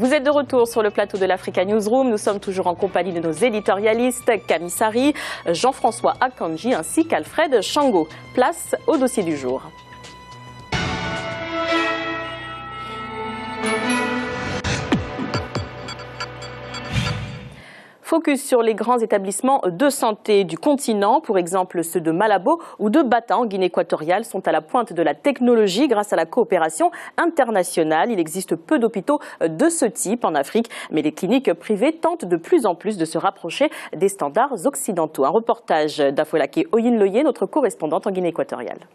Vous êtes de retour sur le plateau de l'Africa Newsroom. Nous sommes toujours en compagnie de nos éditorialistes Camille Sari, Jean-François Akanji ainsi qu'Alfred Chango. Place au dossier du jour. Focus sur les grands établissements de santé du continent, pour exemple ceux de Malabo ou de Bata en Guinée équatoriale, sont à la pointe de la technologie grâce à la coopération internationale. Il existe peu d'hôpitaux de ce type en Afrique, mais les cliniques privées tentent de plus en plus de se rapprocher des standards occidentaux. Un reportage d'Afolake Oyinloye, notre correspondante en Guinée équatoriale.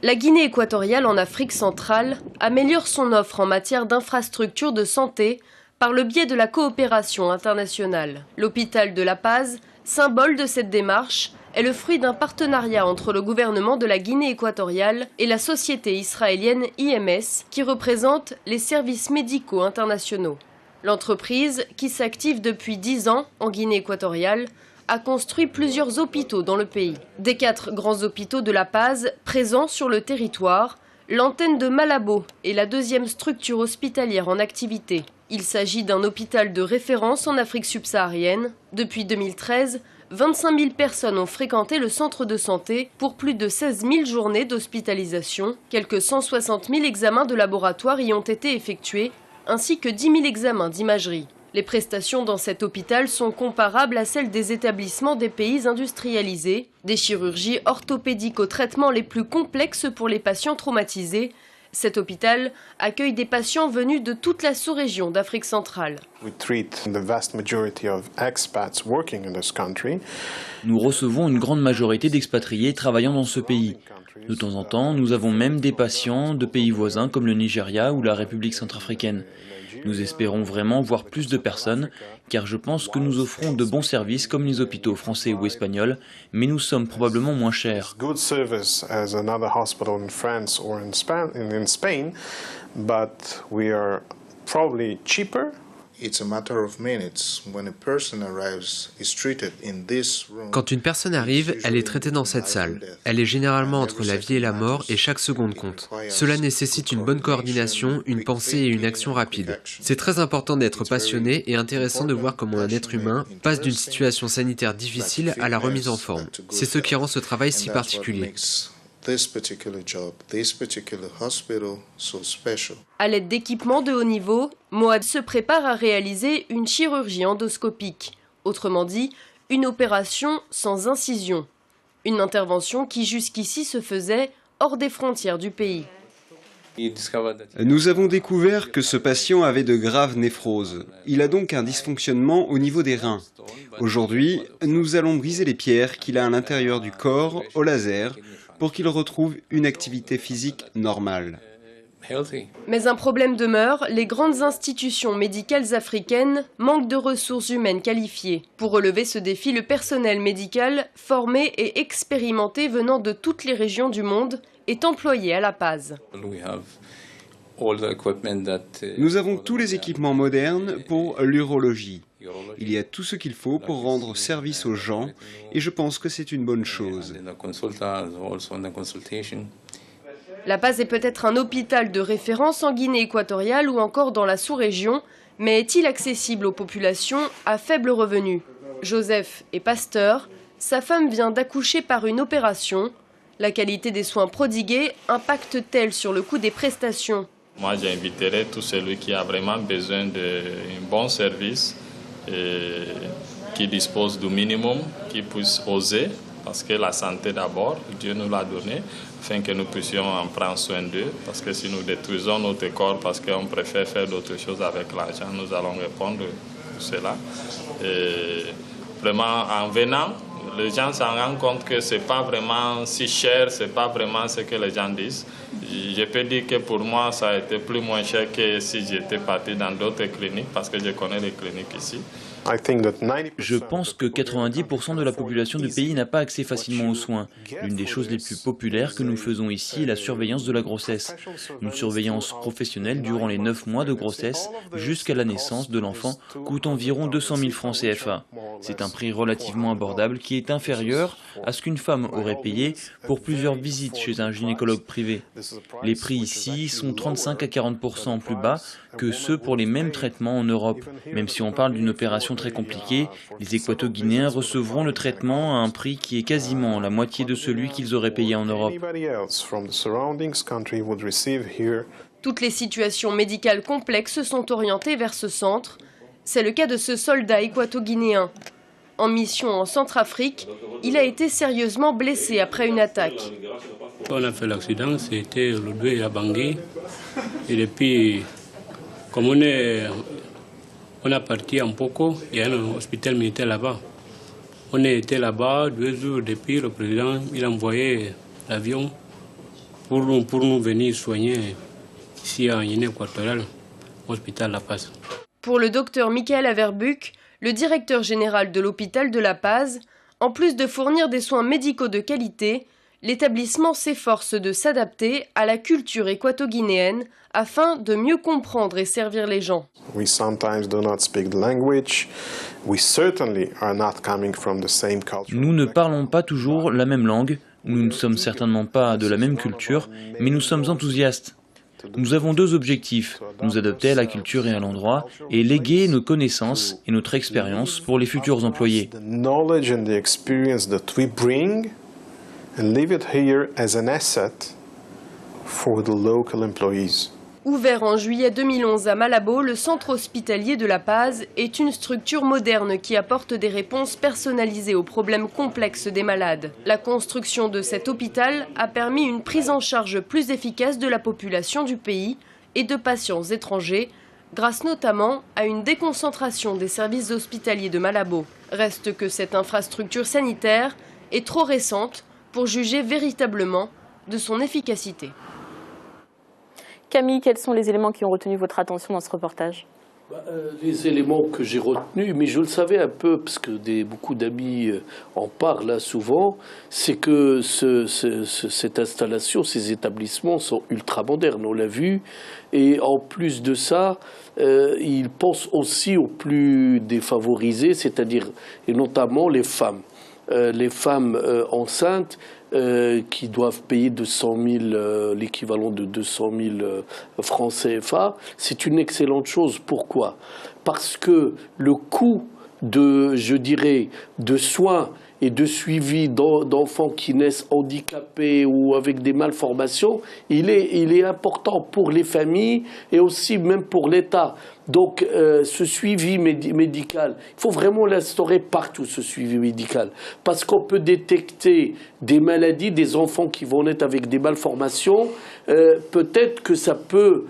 La Guinée équatoriale en Afrique centrale améliore son offre en matière d'infrastructures de santé par le biais de la coopération internationale. L'hôpital de La Paz, symbole de cette démarche, est le fruit d'un partenariat entre le gouvernement de la Guinée équatoriale et la société israélienne IMS, qui représente les services médicaux internationaux. L'entreprise, qui s'active depuis 10 ans en Guinée équatoriale, a construit plusieurs hôpitaux dans le pays. Des 4 grands hôpitaux de La Paz présents sur le territoire, l'antenne de Malabo est la deuxième structure hospitalière en activité. Il s'agit d'un hôpital de référence en Afrique subsaharienne. Depuis 2013, 25 000 personnes ont fréquenté le centre de santé pour plus de 16 000 journées d'hospitalisation. Quelques 160 000 examens de laboratoire y ont été effectués, ainsi que 10 000 examens d'imagerie. Les prestations dans cet hôpital sont comparables à celles des établissements des pays industrialisés. Des chirurgies orthopédiques aux traitements les plus complexes pour les patients traumatisés. Cet hôpital accueille des patients venus de toute la sous-région d'Afrique centrale. Nous recevons une grande majorité d'expatriés travaillant dans ce pays. De temps en temps, nous avons même des patients de pays voisins comme le Nigeria ou la République centrafricaine. Nous espérons vraiment voir plus de personnes, car je pense que nous offrons de bons services comme les hôpitaux français ou espagnols, mais nous sommes probablement moins chers. Quand une personne arrive, elle est traitée dans cette salle. Elle est généralement entre la vie et la mort et chaque seconde compte. Cela nécessite une bonne coordination, une pensée et une action rapide. C'est très important d'être passionné et intéressant de voir comment un être humain passe d'une situation sanitaire difficile à la remise en forme. C'est ce qui rend ce travail si particulier. À l'aide d'équipements de haut niveau, Moad se prépare à réaliser une chirurgie endoscopique, autrement dit, une opération sans incision. Une intervention qui jusqu'ici se faisait hors des frontières du pays. Nous avons découvert que ce patient avait de graves néphroses. Il a donc un dysfonctionnement au niveau des reins. Aujourd'hui, nous allons briser les pierres qu'il a à l'intérieur du corps au laser pour qu'il retrouve une activité physique normale. Mais un problème demeure, les grandes institutions médicales africaines manquent de ressources humaines qualifiées. Pour relever ce défi, le personnel médical, formé et expérimenté venant de toutes les régions du monde, est employé à La Paz. Nous avons tous les équipements modernes pour l'urologie. Il y a tout ce qu'il faut pour rendre service aux gens et je pense que c'est une bonne chose. La Paz est peut-être un hôpital de référence en Guinée équatoriale ou encore dans la sous-région, mais est-il accessible aux populations à faible revenu? Joseph est pasteur, sa femme vient d'accoucher par une opération. La qualité des soins prodigués impacte-t-elle sur le coût des prestations? Moi, j'inviterai tout celui qui a vraiment besoin d'un bon service, qui dispose du minimum, qui puisse oser, parce que la santé d'abord, Dieu nous l'a donnée, afin que nous puissions en prendre soin d'eux, parce que si nous détruisons notre corps parce qu'on préfère faire d'autres choses avec l'argent, nous allons répondre à cela. Et vraiment, en venant, les gens s'en rendent compte que ce n'est pas vraiment si cher, ce n'est pas vraiment ce que les gens disent. Je peux dire que pour moi, ça a été plus moins cher que si j'étais parti dans d'autres cliniques, parce que je connais les cliniques ici. Je pense que 90% de la population du pays n'a pas accès facilement aux soins. L'une des choses les plus populaires que nous faisons ici est la surveillance de la grossesse. Une surveillance professionnelle durant les 9 mois de grossesse jusqu'à la naissance de l'enfant coûte environ 200 000 francs CFA. C'est un prix relativement abordable qui est inférieur à ce qu'une femme aurait payé pour plusieurs visites chez un gynécologue privé. Les prix ici sont 35 à 40% plus bas que ceux pour les mêmes traitements en Europe. Même si on parle d'une opération très compliquée, les Équato-Guinéens recevront le traitement à un prix qui est quasiment la moitié de celui qu'ils auraient payé en Europe. Toutes les situations médicales complexes sont orientées vers ce centre. C'est le cas de ce soldat équato-guinéen. En mission en Centrafrique, il a été sérieusement blessé après une attaque. Quand on a fait l'accident, c'était le 2 à Bangui. Et depuis, comme on a parti en Poko, il y a un hôpital militaire là-bas. On était là-bas 2 jours depuis, le président il a envoyé l'avion pour nous venir soigner ici en Guinée équatoriale, au hôpital La Paz. Pour le docteur Michael Averbuch, le directeur général de l'hôpital de La Paz, en plus de fournir des soins médicaux de qualité, l'établissement s'efforce de s'adapter à la culture équato-guinéenne afin de mieux comprendre et servir les gens. We sometimes do not speak the language. We certainly are not coming from the same culture. Nous ne parlons pas toujours la même langue, nous ne sommes certainement pas de la même culture, mais nous sommes enthousiastes. Nous avons 2 objectifs, nous adapter à la culture et à l'endroit, et léguer nos connaissances et notre expérience pour les futurs employés. The knowledge and the experience that we bring and leave it here as an asset for the local employees. Ouvert en juillet 2011 à Malabo, le centre hospitalier de La Paz est une structure moderne qui apporte des réponses personnalisées aux problèmes complexes des malades. La construction de cet hôpital a permis une prise en charge plus efficace de la population du pays et de patients étrangers, grâce notamment à une déconcentration des services hospitaliers de Malabo. Reste que cette infrastructure sanitaire est trop récente pour juger véritablement de son efficacité. Camille, quels sont les éléments qui ont retenu votre attention dans ce reportage ? Les éléments que j'ai retenus, mais je le savais un peu, parce que beaucoup d'amis en parlent là souvent, c'est que cette installation, ces établissements sont ultra modernes, on l'a vu, et en plus de ça, ils pensent aussi aux plus défavorisés, c'est-à-dire, et notamment les femmes. Les femmes enceintes qui doivent payer 200 000, l'équivalent de 200 000 francs CFA, c'est une excellente chose. Pourquoi? Parce que le coût de soins et de suivi d'enfants qui naissent handicapés ou avec des malformations, il est important pour les familles et aussi même pour l'État. Donc ce suivi médical, il faut vraiment l'instaurer partout, ce suivi médical. Parce qu'on peut détecter des maladies, des enfants qui vont naître avec des malformations. Peut-être que ça peut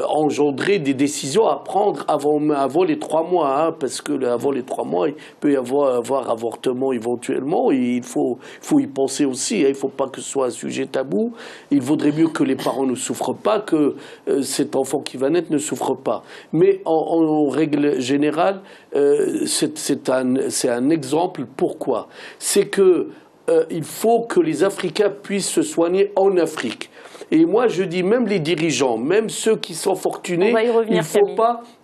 engendrer des décisions à prendre avant les 3 mois. Hein, parce que avant les 3 mois, il peut y avoir avortement éventuellement. Et il faut y penser aussi. Hein, il ne faut pas que ce soit un sujet tabou. Il vaudrait mieux que les parents ne souffrent pas, que cet enfant qui va naître ne souffre pas. Mais en règle générale, c'est un exemple. Pourquoi? C'est que il faut que les Africains puissent se soigner en Afrique. Et moi, je dis même les dirigeants, même ceux qui sont fortunés,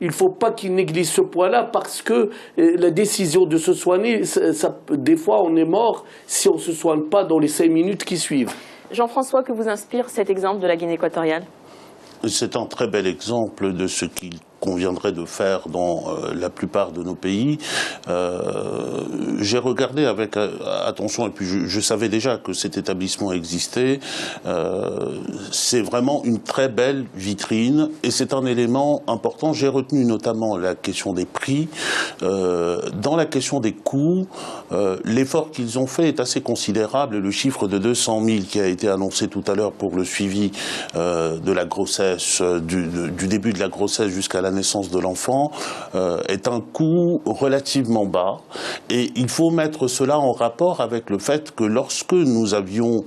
il faut pas qu'ils négligent ce point-là, parce que la décision de se soigner, des fois, on est mort si on ne se soigne pas dans les 5 minutes qui suivent. Jean-François, que vous inspire cet exemple de la Guinée équatoriale? C'est un très bel exemple de ce qu'il conviendrait de faire dans la plupart de nos pays. J'ai regardé avec attention, et puis je savais déjà que cet établissement existait. C'est vraiment une très belle vitrine, et c'est un élément important. J'ai retenu notamment la question des prix. Dans la question des coûts, l'effort qu'ils ont fait est assez considérable. Le chiffre de 200 000 qui a été annoncé tout à l'heure pour le suivi de la grossesse, du début de la grossesse jusqu'à la naissance de l'enfant est un coût relativement bas. Et il faut mettre cela en rapport avec le fait que lorsque nous avions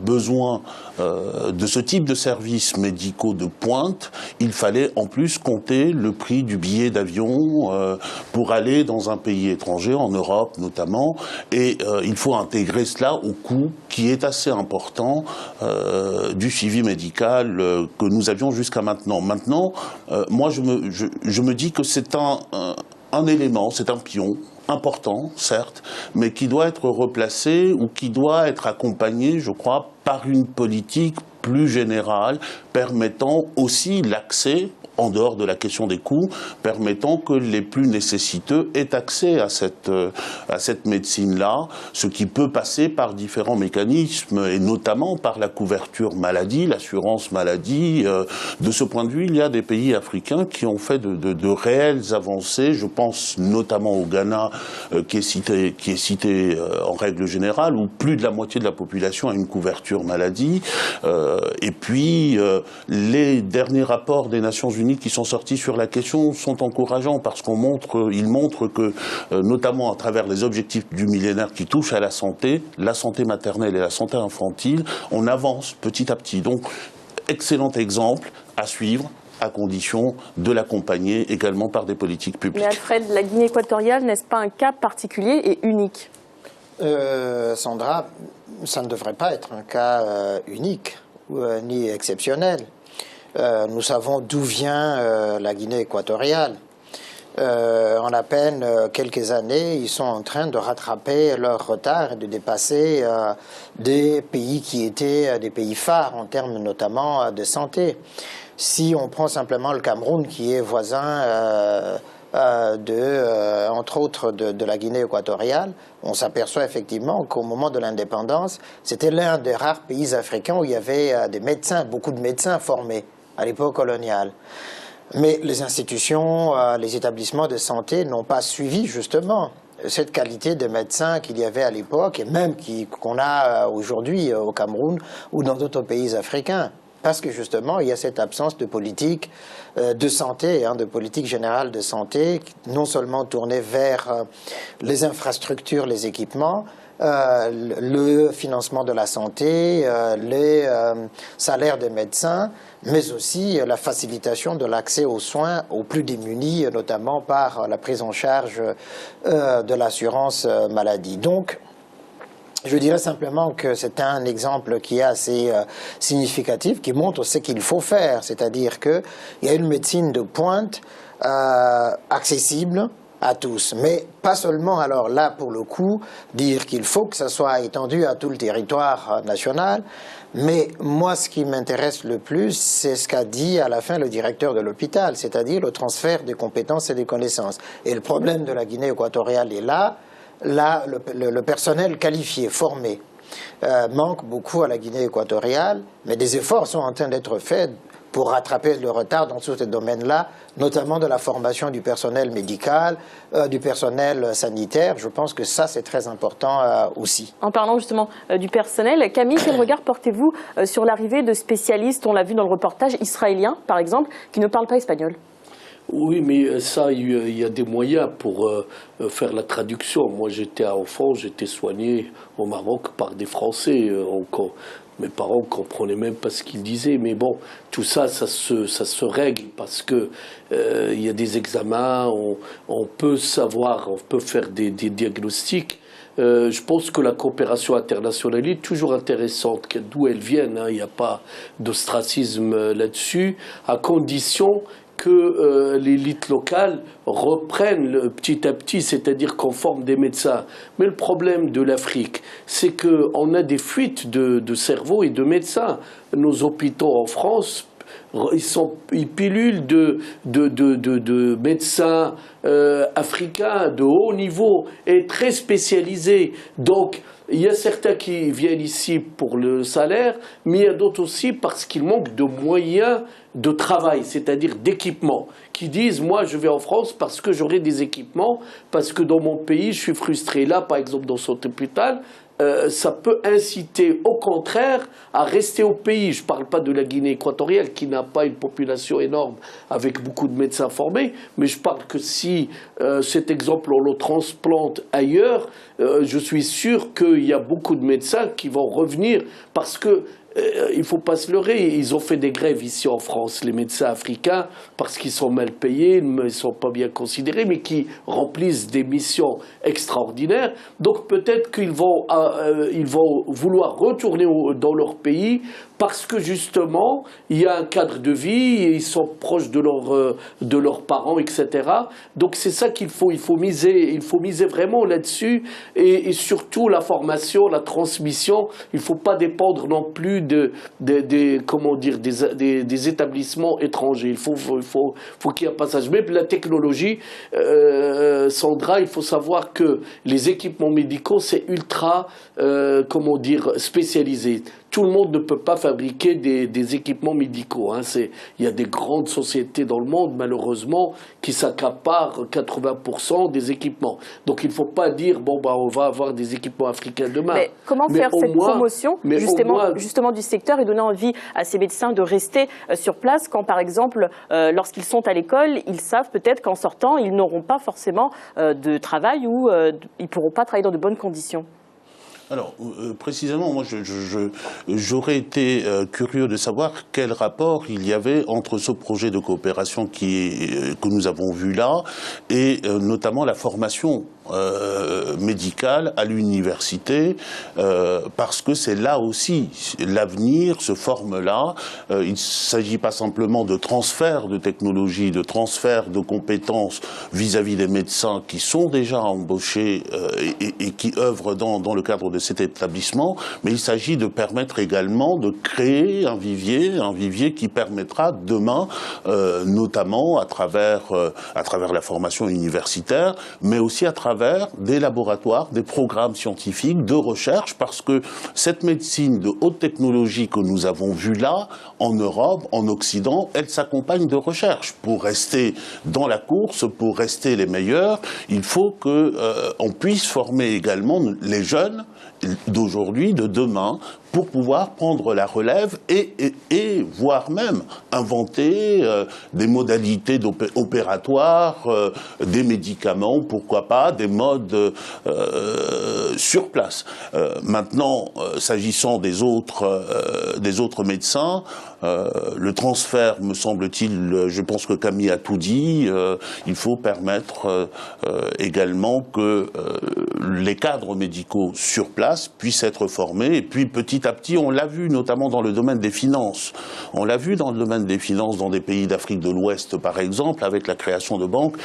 besoin de ce type de services médicaux de pointe, il fallait en plus compter le prix du billet d'avion pour aller dans un pays étranger, en Europe notamment, et il faut intégrer cela au coût qui est assez important du suivi médical que nous avions jusqu'à maintenant. Maintenant, moi je me dis que c'est un élément, c'est un pion important, certes, mais qui doit être replacé ou qui doit être accompagné, je crois, par une politique plus générale permettant aussi l'accès, en dehors de la question des coûts, permettant que les plus nécessiteux aient accès à cette médecine-là, ce qui peut passer par différents mécanismes, et notamment par la couverture maladie, l'assurance maladie. De ce point de vue, il y a des pays africains qui ont fait de réelles avancées. Je pense notamment au Ghana, qui est cité en règle générale, où plus de la moitié de la population a une couverture maladie. Et puis, les derniers rapports des Nations Unies qui sont sortis sur la question sont encourageants parce qu'ils montrent que, notamment à travers les objectifs du millénaire qui touchent à la santé maternelle et la santé infantile, on avance petit à petit. Donc, excellent exemple à suivre, à condition de l'accompagner également par des politiques publiques. Mais Alfred, la Guinée équatoriale, n'est-ce pas un cas particulier et unique? Sandra, ça ne devrait pas être un cas unique ni exceptionnel. Nous savons d'où vient la Guinée équatoriale. En à peine quelques années, ils sont en train de rattraper leur retard et de dépasser des pays qui étaient des pays phares en termes notamment de santé. Si on prend simplement le Cameroun, qui est voisin entre autres de la Guinée équatoriale, on s'aperçoit effectivement qu'au moment de l'indépendance, c'était l'un des rares pays africains où il y avait des médecins, beaucoup de médecins formés à l'époque coloniale. Mais les institutions, les établissements de santé n'ont pas suivi justement cette qualité de médecins qu'il y avait à l'époque et même qu'on a aujourd'hui au Cameroun ou dans d'autres pays africains. Parce que justement, il y a cette absence de politique de santé, de politique générale de santé, non seulement tournée vers les infrastructures, les équipements, le financement de la santé, les salaires des médecins, mais aussi la facilitation de l'accès aux soins aux plus démunis, notamment par la prise en charge de l'assurance maladie. Donc, je dirais simplement que c'est un exemple qui est assez significatif, qui montre ce qu'il faut faire, c'est-à-dire qu'il y a une médecine de pointe accessible à tous, mais pas seulement, alors là pour le coup, dire qu'il faut que ça soit étendu à tout le territoire national, mais moi ce qui m'intéresse le plus, c'est ce qu'a dit à la fin le directeur de l'hôpital, c'est-à-dire le transfert des compétences et des connaissances. Et le problème de la Guinée équatoriale est là, le personnel qualifié, formé, manque beaucoup à la Guinée équatoriale, mais des efforts sont en train d'être faits pour rattraper le retard dans tous ces domaines-là, notamment de la formation du personnel médical, du personnel sanitaire. Je pense que ça, c'est très important aussi. En parlant justement du personnel, Camille, quel regard portez-vous sur l'arrivée de spécialistes, on l'a vu dans le reportage, israéliens par exemple, qui ne parlent pas espagnol? Oui, mais ça, il y a des moyens pour faire la traduction. Moi, j'étais enfant, j'étais soigné au Maroc par des Français. Mes parents ne comprenaient même pas ce qu'ils disaient. Mais bon, tout ça, ça se règle parce que il y a des examens, on peut savoir, on peut faire des diagnostics. Je pense que la coopération internationale est toujours intéressante, d'où elle vienne. Il n'y a pas d'ostracisme là-dessus, à condition que l'élite locale reprenne petit à petit, c'est-à-dire qu'on forme des médecins. Mais le problème de l'Afrique, c'est qu'on a des fuites de cerveau et de médecins. Nos hôpitaux en France, ils pilulent de médecins africains de haut niveau et très spécialisés. Donc, il y a certains qui viennent ici pour le salaire, mais il y a d'autres aussi parce qu'il manque de moyens de travail, c'est-à-dire d'équipements, qui disent « moi je vais en France parce que j'aurai des équipements, parce que dans mon pays je suis frustré ». Là par exemple dans cet hôpital, ça peut inciter au contraire à rester au pays. Je ne parle pas de la Guinée équatoriale qui n'a pas une population énorme avec beaucoup de médecins formés, mais je parle que si cet exemple on le transplante ailleurs, je suis sûr qu'il y a beaucoup de médecins qui vont revenir parce que il ne faut pas se leurrer, ils ont fait des grèves ici en France, les médecins africains, parce qu'ils sont mal payés, ils ne sont pas bien considérés, mais qui remplissent des missions extraordinaires. Donc peut-être qu'ils vont vouloir retourner dans leur pays parce que justement, il y a un cadre de vie, et ils sont proches de leurs parents, etc. Donc c'est ça qu'il faut, il faut miser vraiment là-dessus, et surtout la formation, la transmission. Il ne faut pas dépendre non plus des établissements étrangers. Il faut qu'il y ait un passage. Même la technologie, Sandra, il faut savoir que les équipements médicaux, c'est ultra, spécialisé. Tout le monde ne peut pas fabriquer des équipements médicaux. Hein. Il y a des grandes sociétés dans le monde, malheureusement, qui s'accaparent 80% des équipements. Donc il ne faut pas dire, on va avoir des équipements africains demain. Mais comment faire cette promotion justement du secteur et donner envie à ces médecins de rester sur place quand, par exemple, lorsqu'ils sont à l'école, ils savent peut-être qu'en sortant, ils n'auront pas forcément de travail ou ils ne pourront pas travailler dans de bonnes conditions? Alors, précisément, moi, j'aurais été curieux de savoir quel rapport il y avait entre ce projet de coopération que nous avons vu là et notamment la formation médicale à l'université, parce que c'est là aussi l'avenir se forme là. Il ne s'agit pas simplement de transfert de technologie, de transfert de compétences vis-à-vis des médecins qui sont déjà embauchés et qui œuvrent dans le cadre de cet établissement, mais il s'agit de permettre également de créer un vivier qui permettra demain, notamment à travers la formation universitaire, mais aussi à travers des laboratoires, des programmes scientifiques, de recherche, parce que cette médecine de haute technologie que nous avons vue là, en Europe, en Occident, elle s'accompagne de recherche. Pour rester dans la course, pour rester les meilleurs, il faut qu'on puisse former également les jeunes d'aujourd'hui, de demain, pour pouvoir prendre la relève et voire même inventer des modalités opératoires, des médicaments, pourquoi pas, des modes sur place. Maintenant, s'agissant des autres médecins, le transfert, me semble-t-il, je pense que Camille a tout dit, il faut permettre également que les cadres médicaux sur place puissent être formés, et puis petit à petit, on l'a vu notamment dans le domaine des finances. On l'a vu dans le domaine des finances dans des pays d'Afrique de l'Ouest, par exemple, avec la création de banques,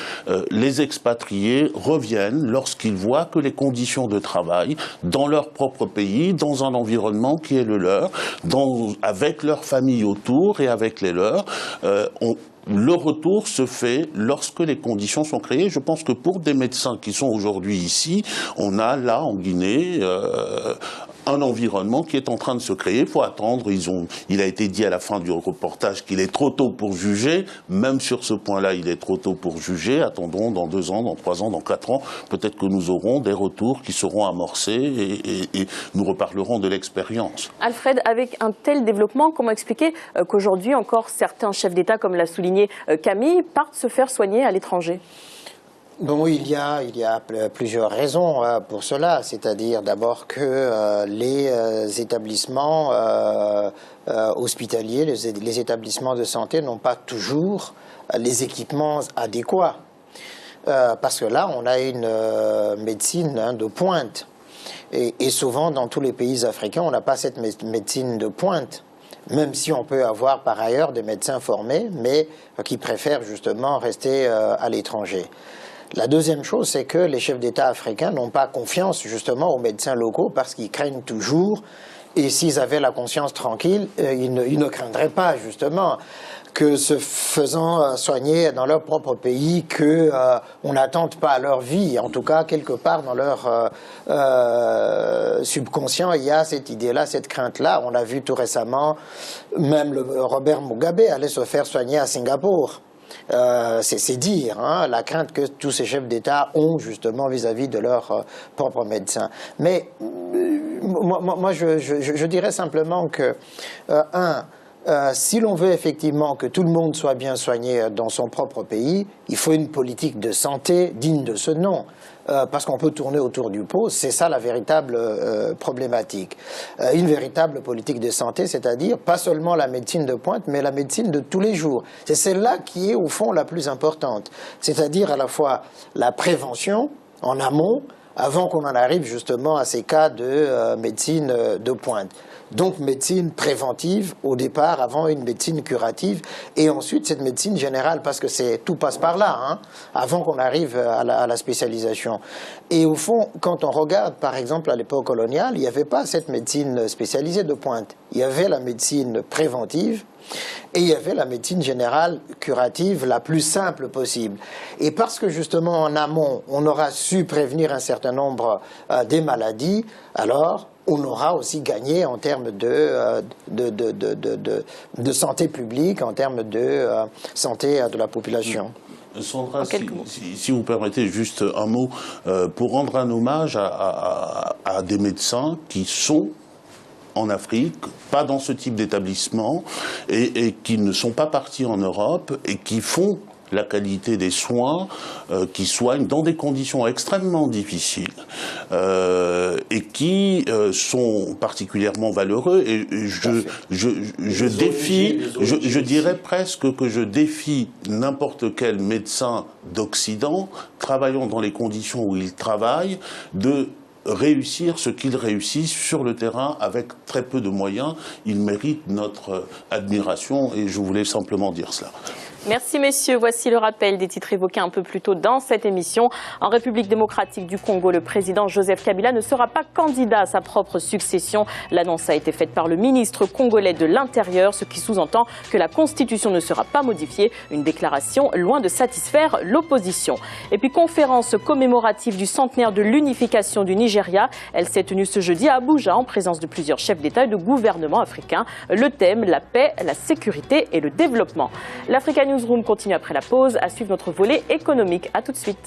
les expatriés reviennent lorsqu'ils voient que les conditions de travail dans leur propre pays, dans un environnement qui est le leur, avec leur famille autour et avec les leurs, le retour se fait lorsque les conditions sont créées. Je pense que pour des médecins qui sont aujourd'hui ici, on a là en Guinée un environnement qui est en train de se créer. Il faut attendre. Il a été dit à la fin du reportage qu'il est trop tôt pour juger. Même sur ce point-là, il est trop tôt pour juger. Attendons dans 2 ans, dans 3 ans, dans 4 ans. Peut-être que nous aurons des retours qui seront amorcés et nous reparlerons de l'expérience. Alfred, avec un tel développement, comment expliquer qu'aujourd'hui encore certains chefs d'État, comme l'a souligné Camille, partent se faire soigner à l'étranger? Bon, il y a plusieurs raisons pour cela. C'est-à-dire d'abord que les établissements hospitaliers, les établissements de santé n'ont pas toujours les équipements adéquats. Parce que là, on a une médecine de pointe. Et souvent, dans tous les pays africains, on n'a pas cette médecine de pointe. Même si on peut avoir par ailleurs des médecins formés, mais qui préfèrent justement rester à l'étranger. La deuxième chose, c'est que les chefs d'État africains n'ont pas confiance justement aux médecins locaux parce qu'ils craignent toujours, et s'ils avaient la conscience tranquille, ils ne craindraient pas justement que se faisant soigner dans leur propre pays, qu'on n'attente pas à leur vie. En tout cas, quelque part dans leur subconscient, il y a cette idée-là, cette crainte-là. On a vu tout récemment, même Robert Mugabe allait se faire soigner à Singapour. C'est dire hein, la crainte que tous ces chefs d'État ont justement vis-à-vis de leurs propres médecins. Mais moi je dirais simplement que, si l'on veut effectivement que tout le monde soit bien soigné dans son propre pays, il faut une politique de santé digne de ce nom. Parce qu'on peut tourner autour du pot, c'est ça la véritable problématique. Une véritable politique de santé, c'est-à-dire pas seulement la médecine de pointe, mais la médecine de tous les jours. C'est celle-là qui est au fond la plus importante. C'est-à-dire à la fois la prévention en amont, avant qu'on en arrive justement à ces cas de médecine de pointe. Donc médecine préventive au départ, avant une médecine curative, et ensuite cette médecine générale, parce que tout passe par là, hein, avant qu'on arrive à la spécialisation. Et au fond, quand on regarde par exemple à l'époque coloniale, il n'y avait pas cette médecine spécialisée de pointe. Il y avait la médecine préventive, et il y avait la médecine générale curative la plus simple possible. Et parce que justement en amont, on aura su prévenir un certain nombre des maladies, alors on aura aussi gagné en termes de santé publique, en termes de santé de la population. Sandra, si vous permettez juste un mot, pour rendre un hommage à des médecins qui sont en Afrique, pas dans ce type d'établissement, et qui ne sont pas partis en Europe, et qui font la qualité des soins, qui soignent dans des conditions extrêmement difficiles, et qui sont particulièrement valeureux. Et je dirais presque que je défie n'importe quel médecin d'Occident, travaillant dans les conditions où il travaille, de réussir ce qu'ils réussissent sur le terrain avec très peu de moyens. Ils méritent notre admiration et je voulais simplement dire cela. Merci messieurs, voici le rappel des titres évoqués un peu plus tôt dans cette émission. En République démocratique du Congo, le président Joseph Kabila ne sera pas candidat à sa propre succession. L'annonce a été faite par le ministre congolais de l'Intérieur, ce qui sous-entend que la Constitution ne sera pas modifiée. Une déclaration loin de satisfaire l'opposition. Et puis conférence commémorative du centenaire de l'unification du Nigeria. Elle s'est tenue ce jeudi à Abuja en présence de plusieurs chefs d'État et de gouvernements africains. Le thème, la paix, la sécurité et le développement. L'Africa Newsroom continue après la pause à suivre notre volet économique. À tout de suite.